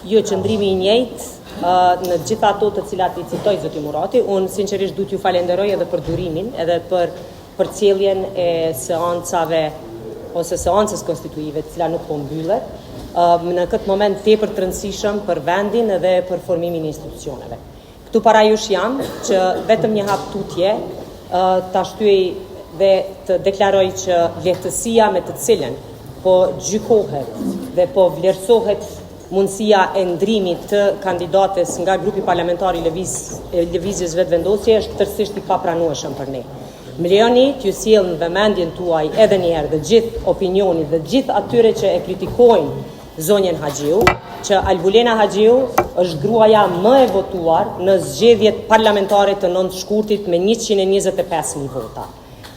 Jo, qëndrimi I njëjtë në gjitha ato të cilat I citoj zoti Murati. Unë sinqerisht du t'ju falenderoj edhe për durimin, edhe për përcjelljen e seancave ose seancës konstituive, të cilat nuk po mbyllet, në këtë moment tepër të rëndësishëm për vendin edhe për formimin e institucioneve. Këtu para jush jam që vetëm një hap tutje ta shtyej dhe të deklaroj që lehtësia me të cilën po gjykohet dhe po vlerësohet mundësia e ndrimit të kandidates nga grupi parlamentar I Lëvizjes Vetëvendosje është tërësisht I papranueshëm për ne. Më lejoni t'ju sjell në vëmendjen tuaj edhe një herë dhe gjithë opinionit dhe gjithë atyre që e kritikojnë zonjën Haxhiu, që Albulena Haxhiu është gruaja më e votuar në zgjedhjet parlamentare të 9 shkurtit me 125.000 vota.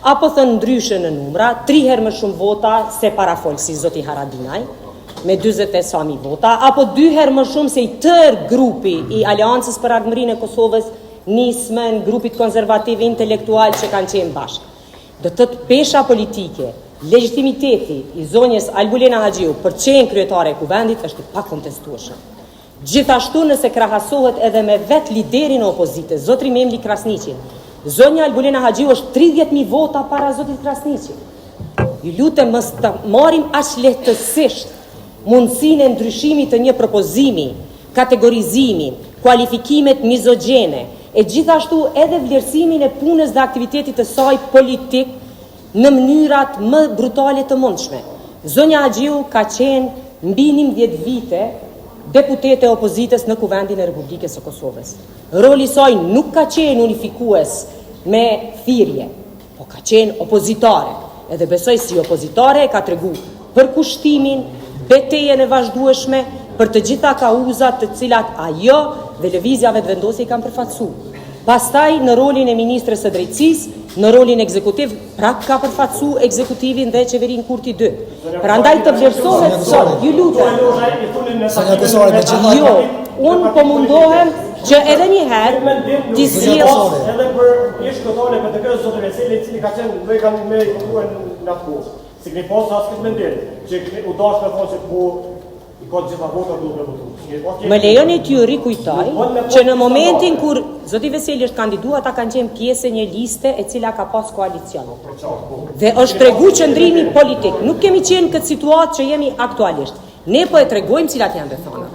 Apo thënë ndryshe në numra, 3 herë më shumë vota se parafolsi zoti Haradinaj, me 40.000 vota, apo 2 herë më shumë se I tërë grupi I Aleancës për Ardhmërinë e Kosovës, nismën, grupit konservativ intelektual që kanë qenë bashkë. Do të pesha politike, legitimiteti I zonjës Albulena Haxhiu për qenë kryetare e kuvendit është I pakontestueshëm. Gjithashtu nëse krahasohet edhe me vetë liderin e opozitës, zotri Memli Krasniqin, zonja Albulena Haxhiu është 30.000 vota para zotit Krasniqin. Ju lutem mos ta marrim aq lehtësisht mundësinë e ndryshimit të një propozimi, kategorizimi, kualifikimet mizogjene, e gjithashtu edhe vlerësimin e punës dhe aktivitetit të saj politik në mënyrat më brutale të mundshme. Zonja Haxhiu ka qenë mbi 11 vite deputete e opozitës në Kuvendin e Republikës së Kosovës. Roli I saj nuk ka qenë unifikues me thirrje, po ka qenë opozitare. Edhe besoj si opozitare ka tregu për kushtimin, betejën e vazhdueshme për të gjitha kauzat të cilat ajo dhe Lëvizja Vetëvendosje I kanë përfaqësuar. Pastaj në rolin e ministres së drejtësisë, në rolin ekzekutiv, pra ka përfaqësuar ekzekutivin dhe qeverinë Kurti 2. Prandaj të vlerësohet sot, ju lutem. Jo, unë po mundohem që edhe një herë t'i sjell edhe për ish këtone për të kërë zotë Veseli, I cili ka qenë dhe kanë me në atë kohë. Si këni posë asë këtë mendim, që u dashë me thonë që po I ka gjitha vota duke votu. Më lejoni t'ju rikujtoj që në momentin kur zoti Veseli është kandiduar, ata kanë qenë pjesë një liste e cila ka pas koalicion. Dhe është tregu qëndrimi politik. Nuk kemi qenë këtë situatë që jemi aktualisht. Ne po e tregojmë cilat janë rrethonat.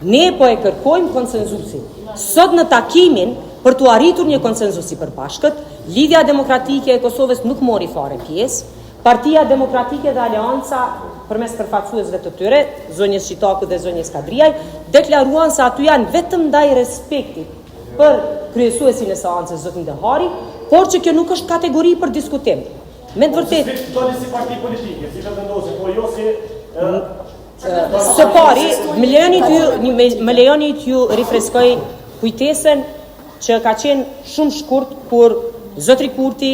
Ne po e kërkojmë konsenzusin. Sot në takimin për t'u arritur një konsenzusi përbashkët, Lidhja Demokratike e Kosovës nuk mori fare pjesë. Partia Demokratike dhe Aleanca, përmes përfaqësuesve të tyre, zonjës Shitaku dhe zonjës Kadriaj, deklaruan se aty janë vetëm ndaj respektit për kryesuesin e seancës zotin Dehari, por që kjo nuk është kategori për diskutim. Me të vërtetë, si parti politike, si Vetëvendosje, po jo si së pari, më lejoni t'ju rifreskoj kujtesen që ka qenë shumë shkurt kur zotri Kurti,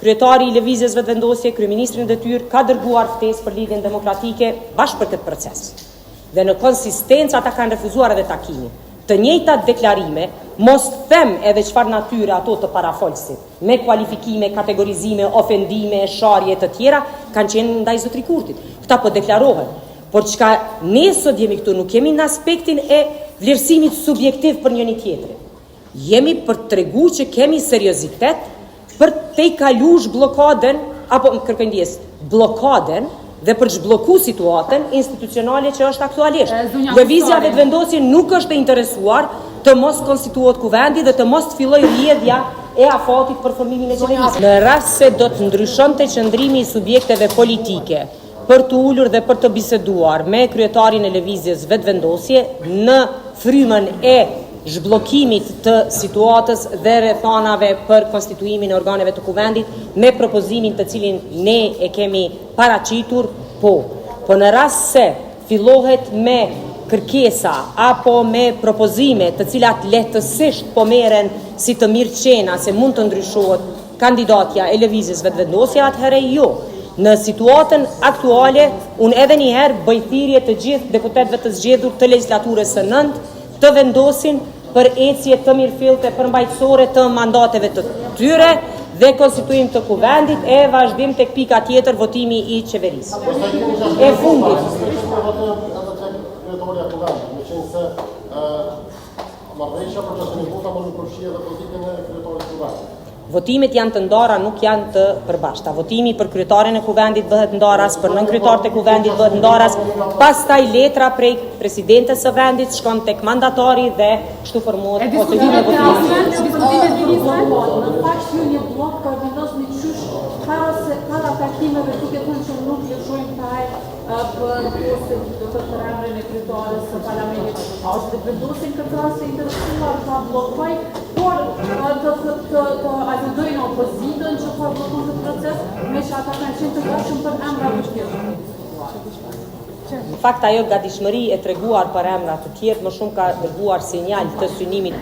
kryetari I Lëvizjes Vetëvendosje, kryeministri në detyrë, ka dërguar ftesë për Lidhjen Demokratike bashkë për këtë proces. Dhe në konsistencë ata kanë refuzuar edhe takimin. Të njëjtat deklarime, mos them edhe çfarë natyre ato të parafolsit, me kualifikime, kategorizime, ofendime, sharje të tjera, kanë qenë ndaj zotri Kurtit. Këta po deklarohen. Por çka ne sot jemi këtu, nuk jemi në aspektin e vlerësimit subjektiv për njëri tjetrin. Jemi për tregu që kemi seriozitet për te I kalush blokaden, apo kërkoj ndjes, blokaden dhe për zhblloku situatën institucionale që është aktualisht. Lëvizja Vetëvendosje nuk është e interesuar të mos konstituohet kuvendi dhe të mos të fillojë rrjedhja e afatit për formimin e qeverisë. Në rast se do të ndryshonte qëndrimi I subjekteve politike për të ulur dhe për të biseduar me kryetarin e Lëvizjes Vetëvendosje në frymën e zhbllokimit të situatës dhe rrethanave për konstituimin e organeve të kuvendit me propozimin të cilin ne e kemi paraqitur, po në rast se fillohet me kërkesa apo me propozime të cilat lehtësisht po merren si të mirëqena se mund të ndryshohet kandidatja e Lëvizjes Vetëvendosje, atëherë jo. Në situatën aktuale, unë edhe një herë bëj thirrje të gjithë deputetëve të zgjedhur të legjislaturës së 9 të vendosin për ecje të mirëfillte përmbajtësore të mandateve të tyre dhe konstituim të kuvendit e vazhdim tek pika tjetër votimi I qeverisë. E fundit. se marrëveshja për çështjen e vota mund të përfshijë edhe pozitën e kryetarit të kuvendit. Votimet janë të ndara, nuk janë të përbashkëta. Votimi për kryetarin e kuvendit bëhet ndaras, për nënkryetarët e kuvendit bëhet ndaras, pastaj letra prej presidentes së vendit shkon tek mandatari dhe kështu formohet procedura e votimit. Në fakt ju një blok ka vendosur një qysh para takimeve duke thënë që nuk lëshojmë taj për postin të emrin e kryetares së parlamentit. A është të vendosin këtë rast e interesuar ta bllokoj, por të ajudojnë opozitën që ka bllokuar këtë proces, me që ata kanë qenë të gatshëm për emra të tjerë. Në fakt ajo gatishmëri e treguar për emra të tjerë më shumë ka dërguar sinjal të synimit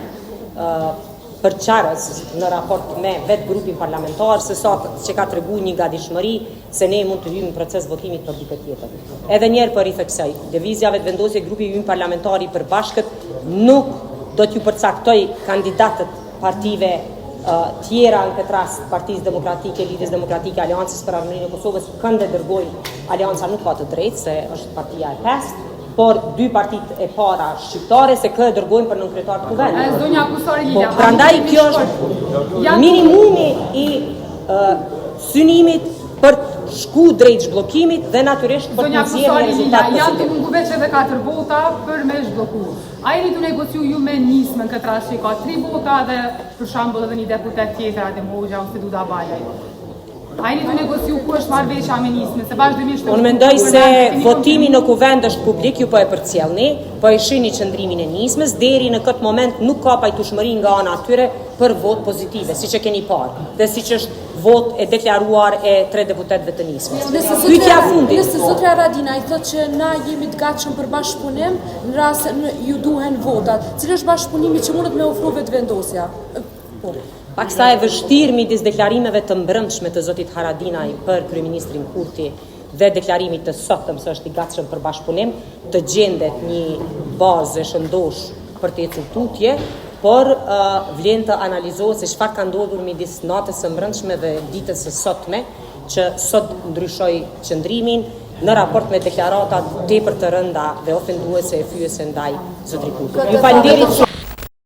për qarës në raport me vetë grupin parlamentar, se sa që ka tregu një gatishmëri se ne mund të hyjmë në proces votimit për dikë tjetër. Edhe njerë për i theksoj, devizjave të vendosje grupi ynë parlamentari për bashkët nuk do t'ju përcaktoj kandidatët partive tjera në këtë rast, Partisë Demokratike, Lidhjes Demokratike, Aleancës për Armërinë e Kosovës, kënde dërgojnë, Aleanca nuk ka të drejtë, se është partia e pestë, por dy partit e para shqiptare se kë e dërgojnë për nënkryetar të kuvendit. Zonja Kusari Lila. Prandaj kjo është minimumi i synimit për shku drejt zhbllokimit dhe natyrisht për të nxjerrë një rezultat pozitiv. Janë të munguar edhe 4 vota për me zhbllokuar. A jeni të negociu ju me nismën këtë rast që ka 3 vota dhe për shembull edhe një deputet tjetër Adem Hoxha ose Duda Balaj? A jeni të negociu ku është marrëveshja me nismën, se vazhdimisht unë mendoj se votimi në kuvend është publik, ju po e përcjellni, po e shihni qëndrimin e nismës, deri në këtë moment nuk ka pajtueshmëri nga ana atyre për vot pozitive, siç e keni parë, dhe siç është vot e deklaruar e 3 deputetëve të nismës. Pyetja fundit. Nëse zotria Haradinaj thotë që na jemi të gatshëm për bashkëpunim në rast se ju duhen votat, cili është bashkëpunimi që mundet me ofru vetëvendosja? Paksa e vështirë midis deklarimeve të mbrëmshme të zotit Haradinaj për kryeministrin Kurti dhe deklarimit të sotëm se është i gatshëm për bashkëpunim, të gjendet një bazë e shëndosh për të ecur tutje, por vlen të analizohet se çfarë ka ndodhur midis natës së mbrëmshme dhe ditës së sotme, që sot ndryshoi qëndrimin në raport me deklaratat tepër të rënda dhe ofenduese e fyese ndaj zotrit Kurti. Ju falenderit.